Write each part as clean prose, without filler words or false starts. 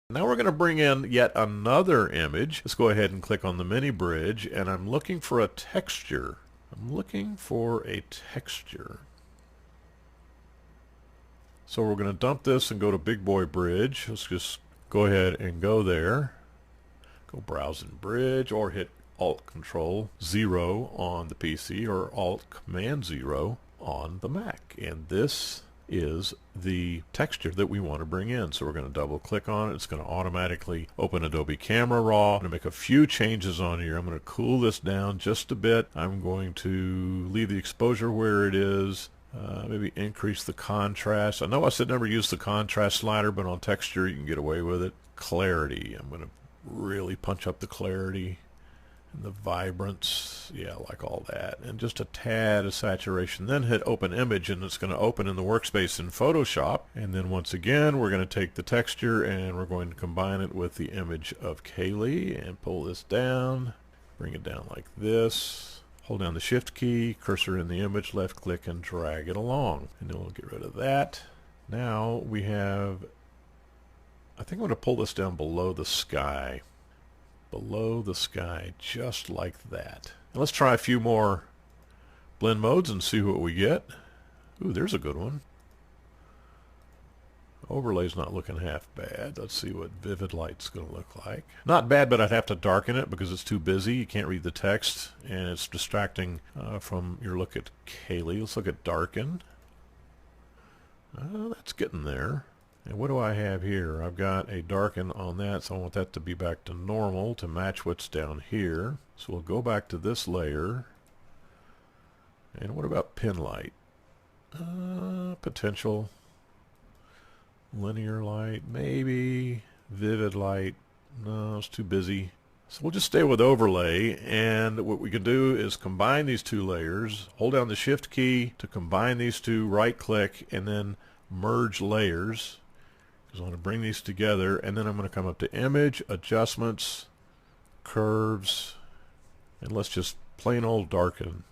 Now we're going to bring in yet another image. Let's go ahead and click on the mini bridge, and I'm looking for a texture. I'm looking for a texture. So we're going to dump this and go to Big Boy Bridge. Let's just go ahead and go there. Go browse in Bridge, or hit Alt-Control-0 on the PC or Alt-Command-0 on the Mac. And this is the texture that we want to bring in. So we're going to double click on it. It's going to automatically open Adobe Camera Raw. I'm going to make a few changes on here. I'm going to cool this down just a bit. I'm going to leave the exposure where it is. Maybe increase the contrast. I know I said never use the contrast slider, but on texture you can get away with it. Clarity. I'm going to really punch up the clarity and the vibrance. Yeah, I like all that. And just a tad of saturation. Then hit Open Image, and it's going to open in the workspace in Photoshop. And then once again, we're going to take the texture and we're going to combine it with the image of Kaylee and pull this down. Bring it down like this. Hold down the Shift key, cursor in the image, left click, and drag it along. And then we'll get rid of that. Now we have, I think I'm going to pull this down below the sky. Below the sky, just like that. And let's try a few more blend modes and see what we get. Ooh, there's a good one. Overlay's not looking half bad. Let's see what vivid light's going to look like. Not bad, but I'd have to darken it because it's too busy. You can't read the text, and it's distracting from your look at Kaylee. Let's look at darken. That's getting there. And what do I have here? I've got a darken on that, so I want that to be back to normal to match what's down here. So we'll go back to this layer. And what about pin light? Potential. Linear light, maybe. Vivid light, no, it's too busy. So we'll just stay with overlay, and what we can do is combine these two layers, hold down the Shift key to combine these two, right click, and then merge layers, because I want to bring these together. And then I'm going to come up to Image, Adjustments, Curves, and let's just plain old darken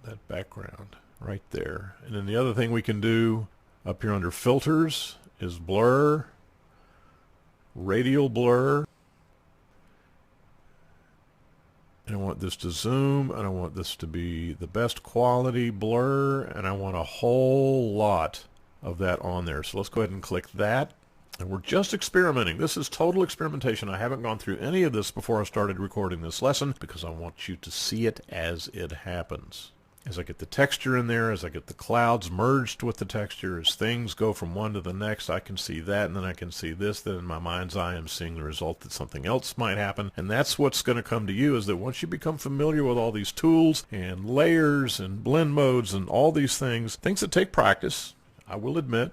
that background right there. And then the other thing we can do up here under Filters is blur, radial blur, and I want this to zoom, and I want this to be the best quality blur, and I want a whole lot of that on there. So let's go ahead and click that, and we're just experimenting. This is total experimentation. I haven't gone through any of this before I started recording this lesson because I want you to see it as it happens. As I get the texture in there, as I get the clouds merged with the texture, as things go from one to the next, I can see that, and then I can see this. Then in my mind's eye, I'm seeing the result that something else might happen. And that's what's going to come to you, is that once you become familiar with all these tools and layers and blend modes and all these things that take practice, I will admit,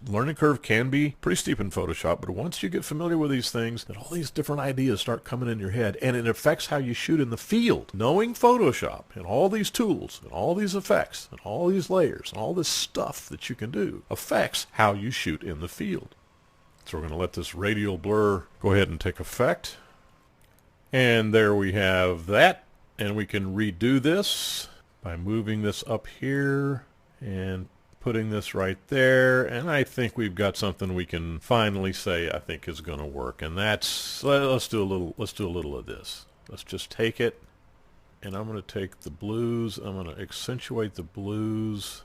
learning curve can be pretty steep in Photoshop, but once you get familiar with these things, then all these different ideas start coming in your head, and it affects how you shoot in the field. Knowing Photoshop and all these tools and all these effects and all these layers and all this stuff that you can do affects how you shoot in the field. So we're going to let this radial blur go ahead and take effect. And there we have that, and we can redo this by moving this up here and putting this right there, and I think we've got something we can finally say I think is going to work. And that's, let's do a little of this. Let's just take it, and I'm going to take the blues, I'm going to accentuate the blues,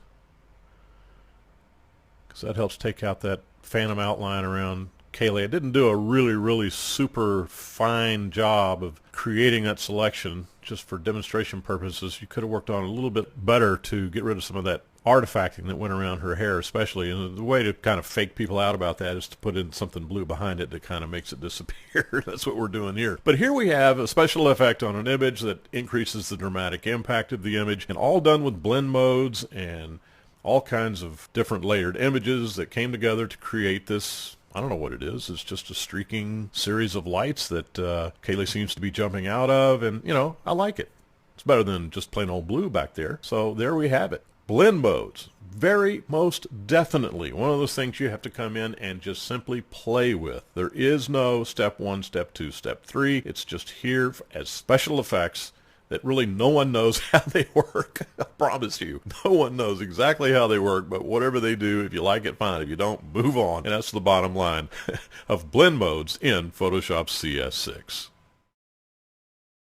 because that helps take out that phantom outline around Kaylee. I didn't do a really super fine job of creating that selection just for demonstration purposes. You could have worked on it a little bit better to get rid of some of that artifacting that went around her hair especially, and the way to kind of fake people out about that is to put in something blue behind it that kind of makes it disappear. That's what we're doing here. But here we have a special effect on an image that increases the dramatic impact of the image, and all done with blend modes and all kinds of different layered images that came together to create this. I don't know what it is. It's just a streaking series of lights that Kaylee seems to be jumping out of, and you know, I like it. It's better than just plain old blue back there. So there we have it. Blend modes, very most definitely one of those things you have to come in and just simply play with. There is no step 1, step 2, step 3. It's just here as special effects that really no one knows how they work. I promise you. No one knows exactly how they work, but whatever they do, if you like it, fine. If you don't, move on. And that's the bottom line of blend modes in Photoshop CS6.